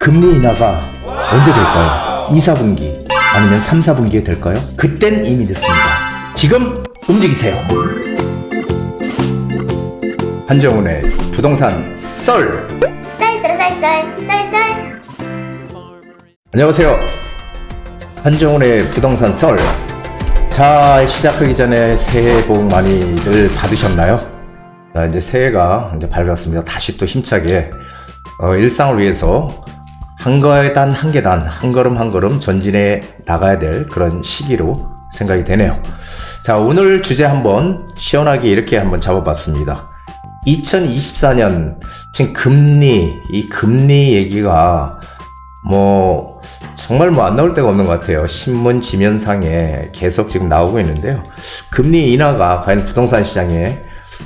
금리 인하가 언제 될까요? 2, 4분기 아니면 3, 4분기에 될까요? 그땐 이미 늦습니다. 지금 움직이세요. 한정훈의 부동산 썰. 쌀. 안녕하세요. 한정훈의 부동산 썰. 자, 시작하기 전에 새해 복 많이들 받으셨나요? 자, 이제 새해가 이제 밝았습니다. 다시 또 힘차게 일상을 위해서 한 계단 한 계단, 한 걸음 한 걸음 전진해 나가야 될 그런 시기로 생각이 되네요. 자, 오늘 주제 한번 시원하게 이렇게 한번 잡아봤습니다. 2024년 지금 이 금리 얘기가 정말 안 나올 데가 없는 것 같아요. 신문 지면상에 계속 지금 나오고 있는데요. 금리 인하가 과연 부동산 시장에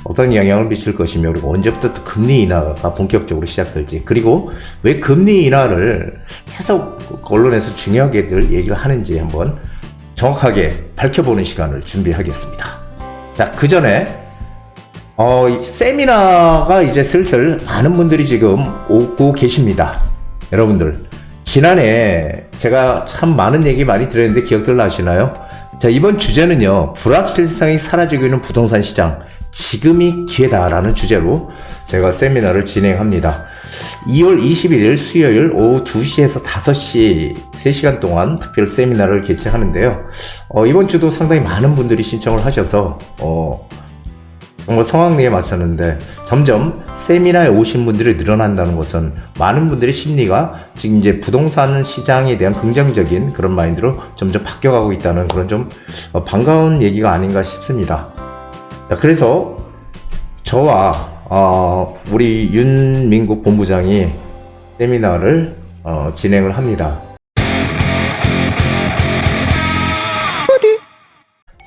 어떤 영향을 미칠 것이며, 그리고 언제부터 또 금리 인하가 본격적으로 시작될지, 그리고 왜 금리 인하를 계속 언론에서 중요하게들 얘기를 하는지 한번 정확하게 밝혀보는 시간을 준비하겠습니다. 자, 그 전에 세미나가 이제 슬슬 많은 분들이 지금 오고 계십니다. 여러분들, 지난해 제가 참 많은 얘기 많이 드렸는데 기억들 나시나요? 자, 이번 주제는요, 불확실성이 사라지고 있는 부동산 시장, 지금이 기회다라는 주제로 제가 세미나를 진행합니다. 2월 21일 수요일 오후 2시에서 5시 3시간 동안 특별 세미나를 개최하는데요. 이번 주도 상당히 많은 분들이 신청을 하셔서 정말 성황리에 마쳤는데, 점점 세미나에 오신 분들이 늘어난다는 것은 많은 분들의 심리가 지금 이제 부동산 시장에 대한 긍정적인 그런 마인드로 점점 바뀌어가고 있다는 그런 좀 반가운 얘기가 아닌가 싶습니다. 자, 그래서 저와 우리 윤민국 본부장이 세미나를 진행을 합니다.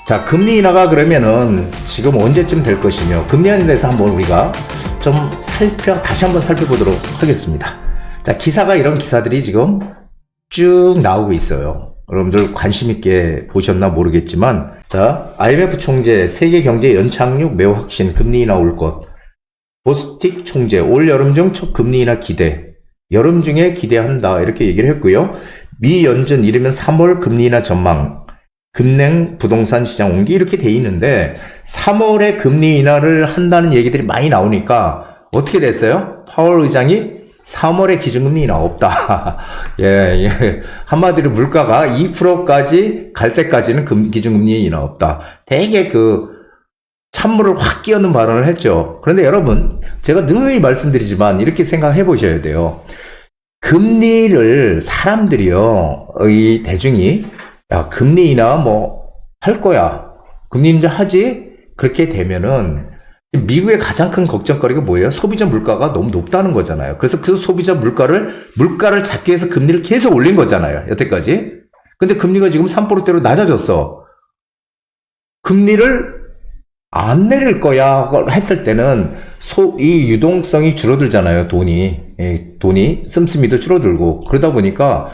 자, 금리 인하가 그러면은 지금 언제쯤 될 것이며, 금리 인하에 대해서 한번 우리가 좀 다시 한번 살펴보도록 하겠습니다. 자, 이런 기사들이 지금 쭉 나오고 있어요. 여러분들 관심 있게 보셨나 모르겠지만, 자, IMF 총재 세계 경제 연착륙 매우 확신, 금리 인하 올 것. 보스틱 총재 올 여름 중 첫 금리 인하 기대, 여름 중에 기대한다, 이렇게 얘기를 했고요. 미 연준 이르면 3월 금리 인하 전망, 금냉 부동산 시장 온기, 이렇게 돼 있는데 3월에 금리 인하를 한다는 얘기들이 많이 나오니까 어떻게 됐어요? 파월 의장이 3월에 기준금리 인하 없다. 예. 한마디로 물가가 2%까지 갈 때까지는 기준금리 인하 없다. 되게 찬물을 확 끼얹는 발언을 했죠. 그런데 여러분, 제가 늘 말씀드리지만 이렇게 생각해 보셔야 돼요. 금리를 사람들이요, 이 대중이 야, 금리 인하 할 거야, 금리 인하 하지? 그렇게 되면은 미국의 가장 큰 걱정거리가 뭐예요? 소비자 물가가 너무 높다는 거잖아요. 그래서 그 소비자 물가를 잡기 위해서 금리를 계속 올린 거잖아요, 여태까지. 근데 금리가 지금 3%대로 낮아졌어. 금리를 안 내릴 거야 했을 때는 이 유동성이 줄어들잖아요. 돈이 씀씀이도 줄어들고, 그러다 보니까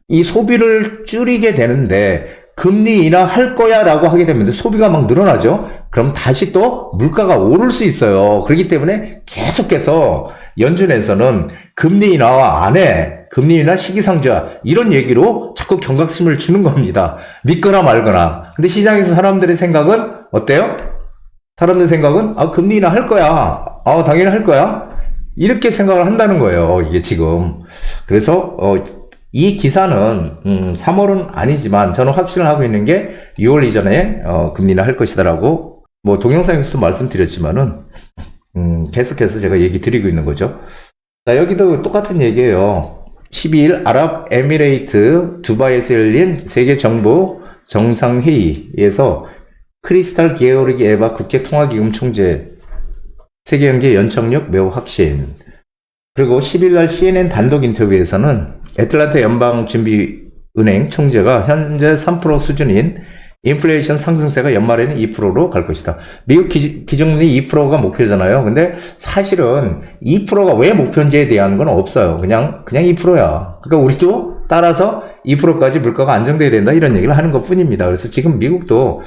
이 소비를 줄이게 되는데, 금리 인하할 거야 라고 하게 되면 소비가 막 늘어나죠. 그럼 다시 또 물가가 오를 수 있어요. 그렇기 때문에 계속해서 연준에서는 금리 인하 안 해, 금리 인하 시기상조야, 이런 얘기로 자꾸 경각심을 주는 겁니다. 믿거나 말거나. 근데 시장에서 사람들의 생각은 어때요? 사람들 생각은 금리 인하 할 거야, 당연히 할 거야, 이렇게 생각을 한다는 거예요, 이게 지금. 그래서 이 기사는 3월은 아니지만 저는 확신을 하고 있는 게 6월 이전에 금리 인하 할 것이다라고 동영상에서도 말씀드렸지만은 계속해서 제가 얘기 드리고 있는 거죠. 자, 여기도 똑같은 얘기예요. 12일 아랍에미레이트 두바이에서 열린 세계 정부 정상회의에서 크리스탈 게오르기 에바 국제통화기금 총재 세계경제 연착륙 매우 확신. 그리고 10일날 CNN 단독 인터뷰에서는 애틀란타 연방준비은행 총재가 현재 3% 수준인 인플레이션 상승세가 연말에는 2%로 갈 것이다. 미국 기준금리 2%가 목표잖아요. 근데 사실은 2%가 왜 목표인지에 대한 건 없어요. 그냥 2%야. 그러니까 우리도 따라서 2%까지 물가가 안정돼야 된다, 이런 얘기를 하는 것 뿐입니다. 그래서 지금 미국도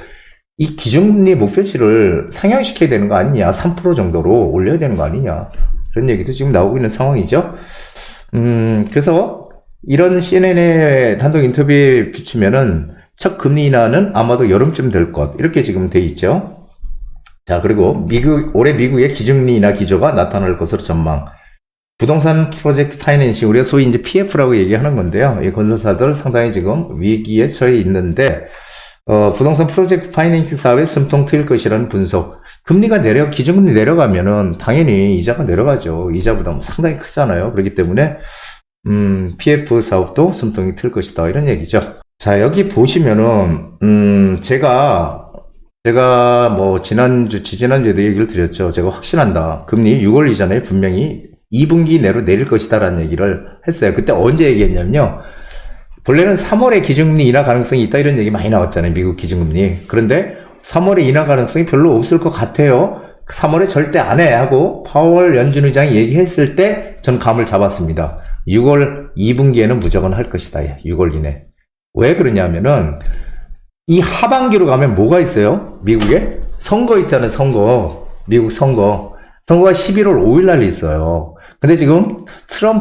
이 기준금리 목표치를 상향시켜야 되는 거 아니냐, 3% 정도로 올려야 되는 거 아니냐, 그런 얘기도 지금 나오고 있는 상황이죠. 그래서 이런 CNN의 단독 인터뷰에 비추면은 첫 금리 인하는 아마도 여름쯤 될 것, 이렇게 지금 돼 있죠. 자, 그리고 올해 미국의 기준금리 인하 기조가 나타날 것으로 전망. 부동산 프로젝트 파이낸싱, 우리가 소위 이제 PF라고 얘기하는 건데요. 이 건설사들 상당히 지금 위기에 처해 있는데, 부동산 프로젝트 파이낸싱 사업에 숨통 트일 것이라는 분석. 금리가 기준금리 내려가면은 당연히 이자가 내려가죠. 이자 부담 상당히 크잖아요. 그렇기 때문에, PF 사업도 숨통이 틀 것이다. 이런 얘기죠. 자, 여기 보시면은, 제가 뭐, 지지난주에도 얘기를 드렸죠. 제가 확신한다. 금리 6월 이전에 분명히 2분기 내로 내릴 것이다 라는 얘기를 했어요. 그때 언제 얘기했냐면요. 본래는 3월에 기준금리 인하 가능성이 있다 이런 얘기 많이 나왔잖아요. 미국 기준금리. 그런데 3월에 인하 가능성이 별로 없을 것 같아요. 3월에 절대 안 해 하고 파월 연준 의장이 얘기했을 때 전 감을 잡았습니다. 6월 2분기에는 무조건 할 것이다. 6월 이내. 왜 그러냐면은 이 하반기로 가면 뭐가 있어요? 미국에? 선거 있잖아요. 선거. 미국 선거. 선거가 11월 5일 날 있어요. 근데 지금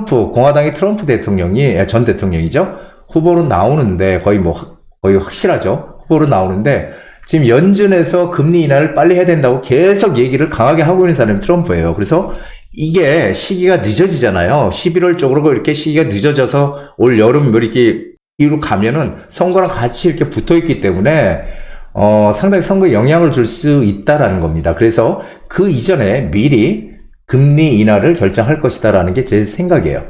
공화당의 트럼프 대통령이, 전 대통령이죠. 후보로 나오는데 거의 확실하죠. 후보로 나오는데 지금 연준에서 금리 인하를 빨리 해야 된다고 계속 얘기를 강하게 하고 있는 사람이 트럼프예요. 그래서 이게 시기가 늦어지잖아요. 11월 쪽으로 이렇게 시기가 늦어져서 올 여름 이렇게 이로 가면은 선거랑 같이 이렇게 붙어 있기 때문에 상당히 선거에 영향을 줄 수 있다라는 겁니다. 그래서 그 이전에 미리 금리 인하를 결정할 것이다라는 게 제 생각이에요.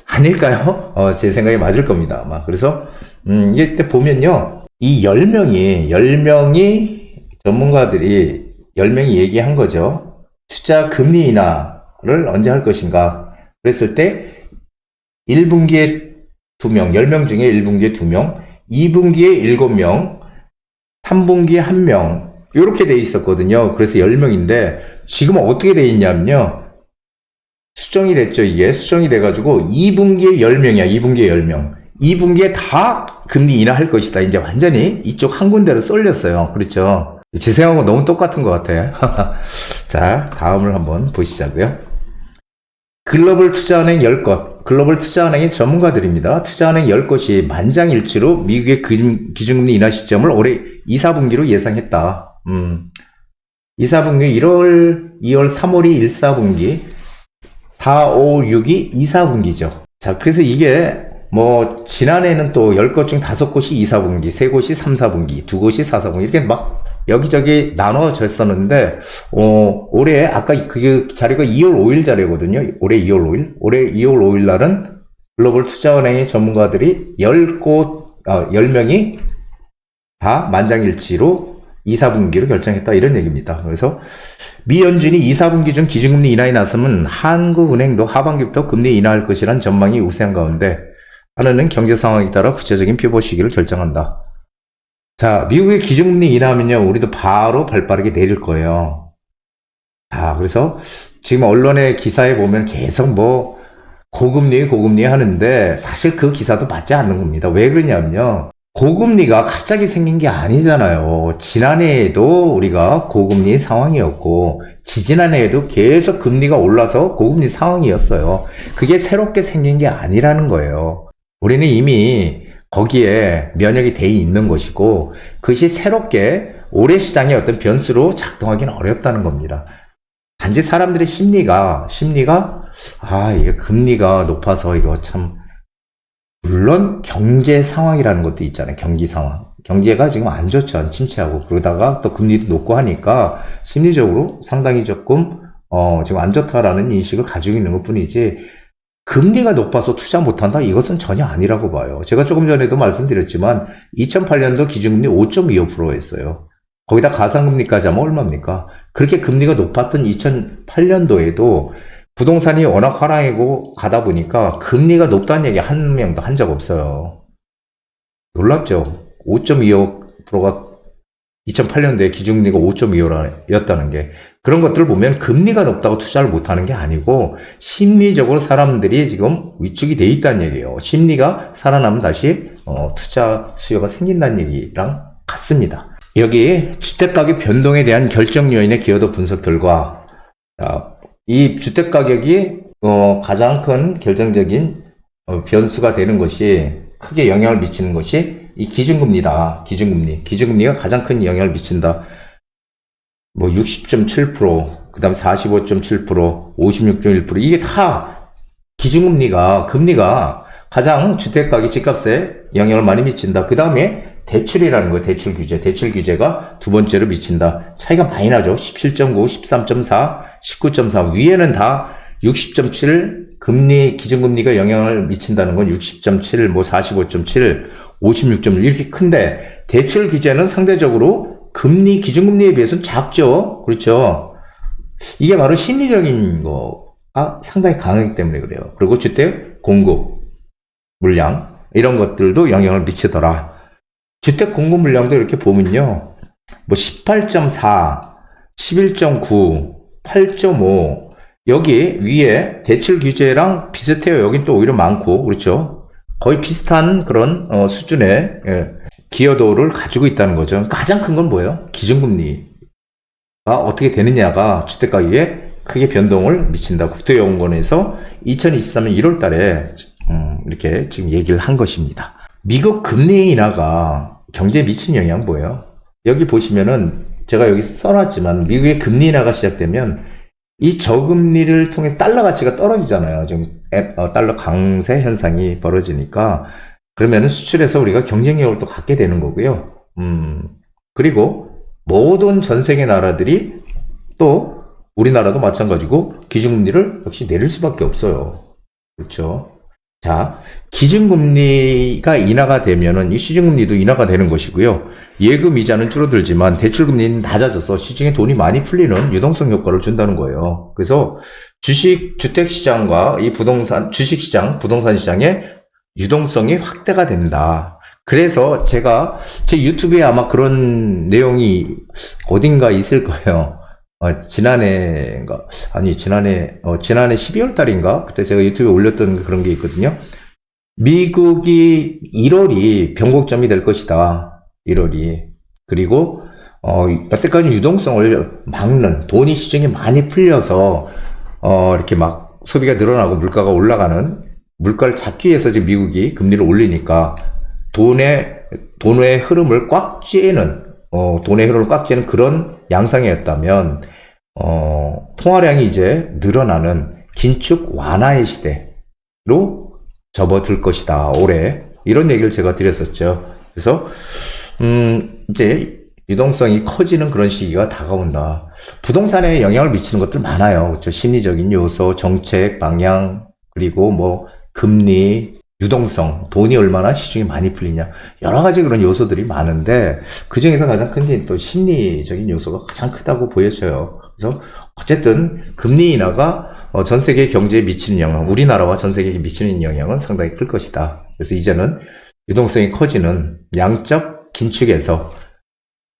아닐까요? 제 생각이 맞을 겁니다. 아마. 그래서 이때 보면요. 이 10명이 전문가들이 10명이 얘기한 거죠. 투자 금리 인하를 언제 할 것인가. 그랬을 때 1분기에 2명, 10명 중에 1분기에 2명, 2분기에 7명, 3분기에 1명, 이렇게 돼 있었거든요. 그래서 10명인데, 지금 어떻게 돼 있냐면요. 수정이 됐죠, 이게. 수정이 돼가지고, 2분기에 10명이야, 2분기에 10명. 2분기에 다 금리 인하할 것이다. 이제 완전히 이쪽 한 군데로 쏠렸어요. 그렇죠. 제 생각하고 너무 똑같은 것 같아요. 자, 다음을 한번 보시자고요. 글로벌 투자은행 10곳. 글로벌 투자은행의 전문가들입니다. 투자은행 10곳이 만장일치로 미국의 기준금리 인하 시점을 올해 2, 4분기로 예상했다. 2, 4분기 1월, 2월, 3월이 1, 4분기, 4, 5, 6이 2, 4분기죠. 자, 그래서 이게 지난해는 또 10곳 중 5곳이 2, 4분기, 3곳이 3, 4분기, 2곳이 4, 4분기, 이렇게 막 여기저기 나눠졌었는데, 올해, 아까 그 자리가 2월 5일 자리거든요. 올해 2월 5일. 올해 2월 5일 날은 글로벌 투자은행의 전문가들이 10명이 다 만장일치로 2, 4분기로 결정했다. 이런 얘기입니다. 그래서 미 연준이 2, 4분기 중 기준금리 인하에 나서면 한국은행도 하반기부터 금리 인하할 것이란 전망이 우세한 가운데, 하나는 경제 상황에 따라 구체적인 피봇 시기를 결정한다. 자, 미국의 기준금리 인하하면요, 우리도 바로 발빠르게 내릴 거예요. 자, 그래서 지금 언론의 기사에 보면 계속 고금리 하는데 사실 그 기사도 맞지 않는 겁니다. 왜 그러냐면요. 고금리가 갑자기 생긴 게 아니잖아요. 지난해에도 우리가 고금리 상황이었고, 지지난해에도 계속 금리가 올라서 고금리 상황이었어요. 그게 새롭게 생긴 게 아니라는 거예요. 우리는 이미 거기에 면역이 돼 있는 것이고, 그것이 새롭게 올해 시장의 어떤 변수로 작동하기는 어렵다는 겁니다. 단지 사람들의 심리가 이게 금리가 높아서 이거 참, 물론 경제 상황이라는 것도 있잖아요. 경기 상황. 경제가 지금 안 좋죠. 침체하고. 그러다가 또 금리도 높고 하니까 심리적으로 상당히 조금 지금 안 좋다라는 인식을 가지고 있는 것 뿐이지, 금리가 높아서 투자 못한다? 이것은 전혀 아니라고 봐요. 제가 조금 전에도 말씀드렸지만 2008년도 기준금리 5.25%였어요. 거기다 가상금리까지 하면 얼마입니까? 그렇게 금리가 높았던 2008년도에도 부동산이 워낙 화랑이고 가다 보니까 금리가 높다는 얘기 한 명도 한 적 없어요. 놀랍죠? 5.25%가 2008년도에 기준금리가 5.25였다는 게, 그런 것들을 보면 금리가 높다고 투자를 못하는 게 아니고 심리적으로 사람들이 지금 위축이 돼 있다는 얘기예요. 심리가 살아나면 다시 투자 수요가 생긴다는 얘기랑 같습니다. 여기 주택가격 변동에 대한 결정 요인의 기여도 분석 결과, 이 주택가격이 가장 큰 결정적인 변수가 되는 것이, 크게 영향을 미치는 것이 이 기준금리다. 기준금리가 가장 큰 영향을 미친다. 뭐 60.7%, 그 다음에 45.7%, 56.1%, 이게 다 금리가 가장 주택가격 집값에 영향을 많이 미친다. 그 다음에 대출이라는 거예요. 대출 규제가 두 번째로 미친다. 차이가 많이 나죠. 17.9, 13.4, 19.4. 위에는 다 60.7, 기준금리가 영향을 미친다는 건 60.7, 뭐 45.7, 56.1 이렇게 큰데, 대출 규제는 상대적으로 기준금리에 비해서는 작죠. 그렇죠. 이게 바로 심리적인 거가 상당히 강하기 때문에 그래요. 그리고 주택 공급, 물량, 이런 것들도 영향을 미치더라. 주택 공급 물량도 이렇게 보면요. 뭐 18.4, 11.9, 8.5, 여기 위에 대출 규제랑 비슷해요. 여긴 또 오히려 많고, 그렇죠. 거의 비슷한 그런 수준의 기여도를 가지고 있다는 거죠. 가장 큰 건 뭐예요? 기준금리가 어떻게 되느냐가 주택가격에 크게 변동을 미친다. 국토연구원에서 2023년 1월 달에 이렇게 지금 얘기를 한 것입니다. 미국 금리 인하가 경제에 미친 영향은 뭐예요? 여기 보시면은 제가 여기 써놨지만 미국의 금리 인하가 시작되면 이 저금리를 통해서 달러 가치가 떨어지잖아요. 좀 달러 강세 현상이 벌어지니까, 그러면은 수출에서 우리가 경쟁력을 또 갖게 되는 거고요. 그리고 모든 전 세계 나라들이 또 우리나라도 마찬가지고 기준금리를 역시 내릴 수밖에 없어요. 그렇죠. 자, 기준금리가 인하가 되면은 이 시중금리도 인하가 되는 것이고요. 예금 이자는 줄어들지만 대출금리는 낮아져서 시중에 돈이 많이 풀리는 유동성 효과를 준다는 거예요. 그래서 주택시장과 이 주식시장, 부동산 시장의 유동성이 확대가 된다. 그래서 제가 제 유튜브에 아마 그런 내용이 어딘가 있을 거예요. 지난해 12월 달인가? 그때 제가 유튜브에 올렸던 그런 게 있거든요. 미국이 1월이 변곡점이 될 것이다. 1월이. 그리고, 여태까지 유동성을 막는, 돈이 시중에 많이 풀려서, 이렇게 막 소비가 늘어나고 물가가 올라가는, 물가를 잡기 위해서 지금 미국이 금리를 올리니까, 돈의 흐름을 꽉 쥐는 그런 양상이었다면, 통화량이 이제 늘어나는 긴축 완화의 시대로 접어들 것이다, 올해. 이런 얘기를 제가 드렸었죠. 그래서, 이제 유동성이 커지는 그런 시기가 다가온다. 부동산에 영향을 미치는 것들 많아요. 그렇죠? 심리적인 요소, 정책, 방향, 그리고 뭐, 금리, 유동성, 돈이 얼마나 시중에 많이 풀리냐. 여러 가지 그런 요소들이 많은데, 그 중에서 가장 큰 게 또 심리적인 요소가 가장 크다고 보여져요. 그래서 어쨌든 금리 인하가 전 세계 경제에 미치는 영향, 우리나라와 전 세계에 미치는 영향은 상당히 클 것이다. 그래서 이제는 유동성이 커지는 양적 긴축에서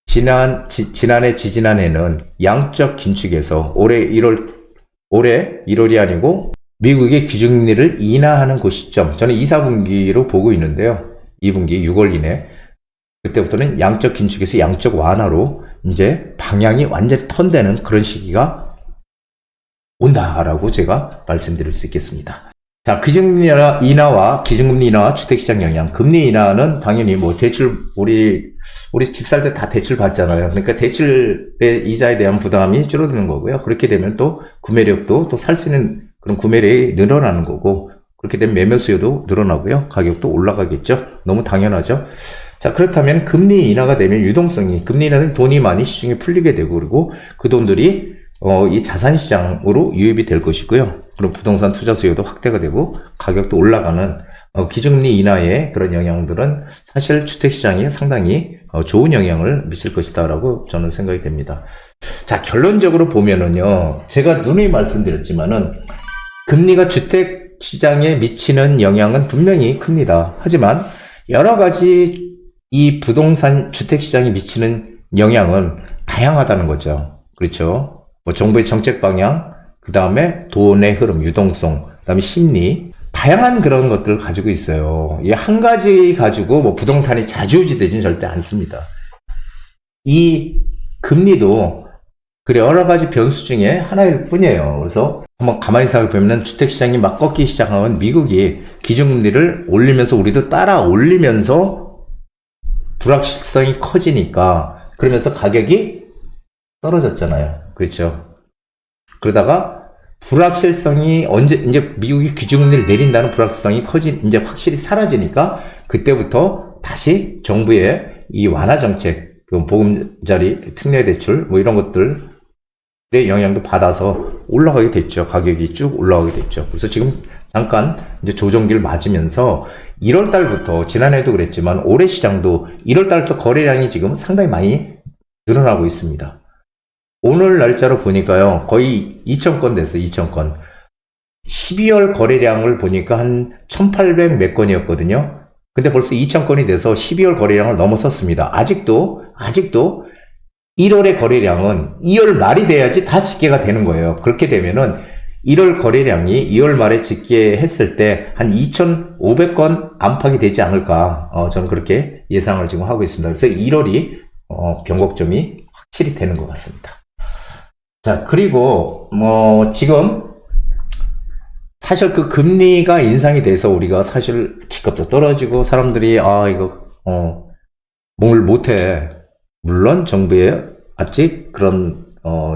지난해, 지지난해는 양적 긴축에서 올해 1월이 아니고 미국의 기준금리를 인하하는 그 시점, 저는 2, 4분기로 보고 있는데요. 2분기 6월 이내. 그때부터는 양적 긴축에서 양적 완화로 이제 방향이 완전히 턴되는 그런 시기가 온다라고 제가 말씀드릴 수 있겠습니다. 자, 기준금리 인하와 주택시장 영향. 금리 인하는 당연히 뭐 우리 집 살 때 다 대출 받잖아요. 그러니까 대출의 이자에 대한 부담이 줄어드는 거고요. 그렇게 되면 또 구매력도 또 살 수 있는 그런 구매력이 늘어나는 거고, 그렇게 되면 매매 수요도 늘어나고요. 가격도 올라가겠죠. 너무 당연하죠. 자, 그렇다면 금리 인하가 되면 금리 인하는 돈이 많이 시중에 풀리게 되고, 그리고 그 돈들이 이 자산시장으로 유입이 될 것이고요. 그럼 부동산 투자 수요도 확대가 되고 가격도 올라가는 기준금리 인하의 그런 영향들은 사실 주택시장에 상당히 좋은 영향을 미칠 것이다라고 저는 생각이 됩니다. 자, 결론적으로 보면은요, 제가 누누이 말씀드렸지만은 금리가 주택시장에 미치는 영향은 분명히 큽니다. 하지만 여러 가지 이 부동산 주택시장에 미치는 영향은 다양하다는 거죠. 그렇죠? 뭐 정부의 정책 방향, 그 다음에 돈의 흐름, 유동성, 그 다음에 심리, 다양한 그런 것들을 가지고 있어요. 이 한 가지 가지고 뭐 부동산이 좌지우지되지는 절대 않습니다. 이 금리도 그래, 여러 가지 변수 중에 하나일 뿐이에요. 그래서 한번 가만히 생각해보면 주택시장이 막 꺾기 시작하면 미국이 기준금리를 올리면서 우리도 따라 올리면서 불확실성이 커지니까 그러면서 가격이 떨어졌잖아요. 그렇죠? 그러다가 불확실성이 이제 미국이 기준금리를 내린다는 불확실성이 이제 확실히 사라지니까 그때부터 다시 정부의 이 완화 정책, 보금자리, 특례대출, 뭐 이런 것들의 영향도 받아서 올라가게 됐죠. 가격이 쭉 올라가게 됐죠. 그래서 지금 잠깐 이제 조정기를 맞으면서 1월 달부터, 지난해도 그랬지만 올해 시장도 1월 달부터 거래량이 지금 상당히 많이 늘어나고 있습니다. 오늘 날짜로 보니까요, 거의 2,000건 됐어요, 2,000건. 12월 거래량을 보니까 한 1,800 몇 건이었거든요. 근데 벌써 2,000건이 돼서 12월 거래량을 넘어섰습니다. 아직도 1월의 거래량은 2월 말이 돼야지 다 집계가 되는 거예요. 그렇게 되면은 1월 거래량이 2월 말에 집계했을 때 한 2,500건 안팎이 되지 않을까, 저는 그렇게 예상을 지금 하고 있습니다. 그래서 1월이 변곡점이 확실히 되는 것 같습니다. 자, 그리고 지금 사실 그 금리가 인상이 돼서 우리가 사실 집값도 떨어지고 사람들이 이거 뭘 못해. 물론 정부의 아직 그런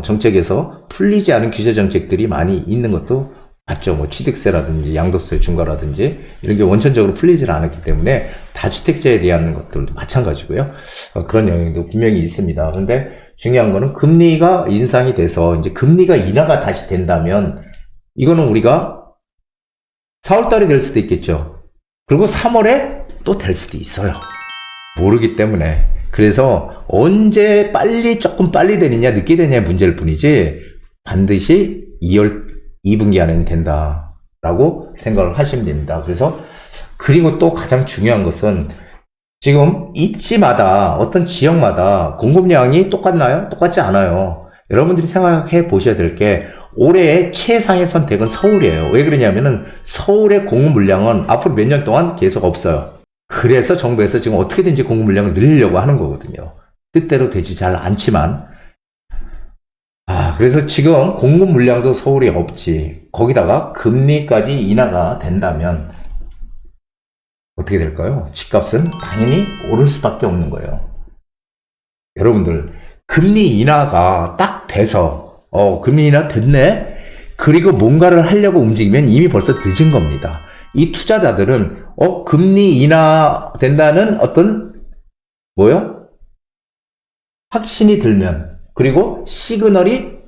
정책에서 풀리지 않은 규제 정책들이 많이 있는 것도 맞죠. 뭐 취득세라든지 양도세 중과라든지 이런 게 원천적으로 풀리지 않았기 때문에 다주택자에 대한 것들도 마찬가지고요. 그런 영향도 분명히 있습니다. 그런데 중요한 거는 금리가 인상이 돼서 이제 금리가 인하가 다시 된다면 이거는 우리가 4월달에 될 수도 있겠죠. 그리고 3월에 또 될 수도 있어요. 모르기 때문에. 그래서 언제 조금 빨리 되느냐 늦게 되느냐 문제일 뿐이지 반드시 2분기 안에는 된다라고 생각을 하시면 됩니다. 그리고 또 가장 중요한 것은 지금 입지마다 어떤 지역마다 공급량이 똑같나요? 똑같지 않아요. 여러분들이 생각해 보셔야 될 게 올해의 최상의 선택은 서울이에요. 왜 그러냐면은 서울의 공급 물량은 앞으로 몇 년 동안 계속 없어요. 그래서 정부에서 지금 어떻게든지 공급 물량을 늘리려고 하는 거거든요. 뜻대로 되지 잘 않지만 그래서 지금 공급 물량도 서울에 없지. 거기다가 금리까지 인하가 된다면 어떻게 될까요? 집값은 당연히 오를 수밖에 없는 거예요. 여러분들 금리 인하가 딱 돼서 금리 인하 됐네? 그리고 뭔가를 하려고 움직이면 이미 벌써 늦은 겁니다. 이 투자자들은 금리 인하 된다는 어떤 확신이 들면 그리고 시그널이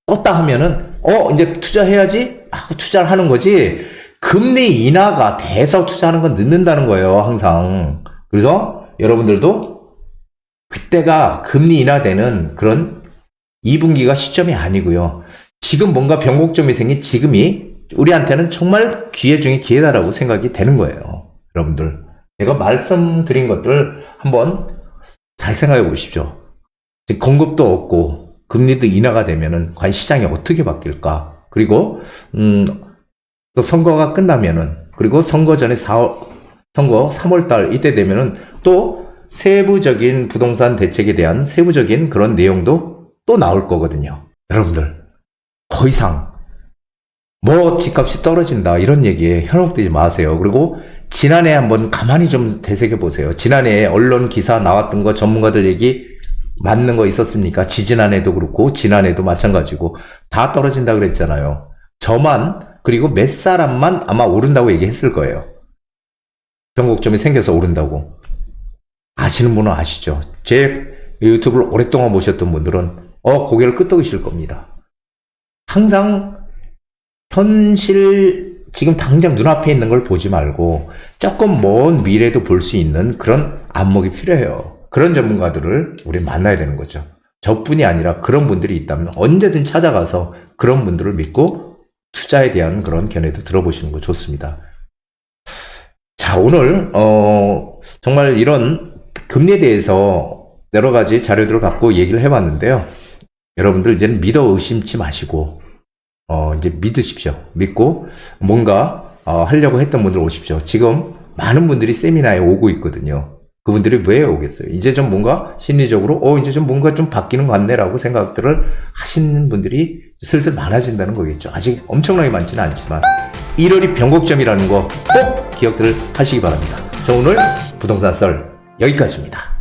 떴다 하면은 이제 투자해야지 하고 투자를 하는 거지 금리 인하가 돼서 투자하는 건 늦는다는 거예요. 항상. 그래서 여러분들도 그때가 금리 인하되는 그런 2분기가 시점이 아니고요. 지금 뭔가 변곡점이 생긴 지금이 우리한테는 정말 기회 중에 기회다라고 생각이 되는 거예요. 여러분들 제가 말씀드린 것들 한번 잘 생각해 보십시오. 공급도 없고 금리도 인하가 되면은 과연 시장이 어떻게 바뀔까? 그리고 또 선거가 끝나면은 그리고 선거 전에 선거 3월달 이때 되면은 또 세부적인 부동산 대책에 대한 세부적인 그런 내용도 또 나올 거거든요. 여러분들 더 이상 집값이 떨어진다 이런 얘기에 현혹되지 마세요. 그리고 지난해 한번 가만히 좀 되새겨 보세요. 지난해 언론 기사 나왔던 거 전문가들 얘기 맞는 거 있었습니까? 지지난해도 그렇고 지난해도 마찬가지고 다 떨어진다 그랬잖아요. 그리고 몇 사람만 아마 오른다고 얘기했을 거예요. 변곡점이 생겨서 오른다고. 아시는 분은 아시죠? 제 유튜브를 오랫동안 보셨던 분들은 고개를 끄덕이실 겁니다. 항상 현실 지금 당장 눈앞에 있는 걸 보지 말고 조금 먼 미래도 볼 수 있는 그런 안목이 필요해요. 그런 전문가들을 우리 만나야 되는 거죠. 저뿐이 아니라 그런 분들이 있다면 언제든 찾아가서 그런 분들을 믿고 투자에 대한 그런 견해도 들어보시는 거 좋습니다. 자, 오늘 정말 이런 금리에 대해서 여러 가지 자료들을 갖고 얘기를 해봤는데요. 여러분들 이제는 믿어 의심치 마시고 이제 믿으십시오. 믿고 뭔가 하려고 했던 분들 오십시오. 지금 많은 분들이 세미나에 오고 있거든요. 그분들이 왜 오겠어요? 이제 좀 뭔가 심리적으로 이제 좀 뭔가 좀 바뀌는 것 같네라고 생각들을 하시는 분들이 슬슬 많아진다는 거겠죠. 아직 엄청나게 많지는 않지만 1월이 변곡점이라는 거 꼭 기억들 하시기 바랍니다. 저 오늘 부동산 썰 여기까지입니다.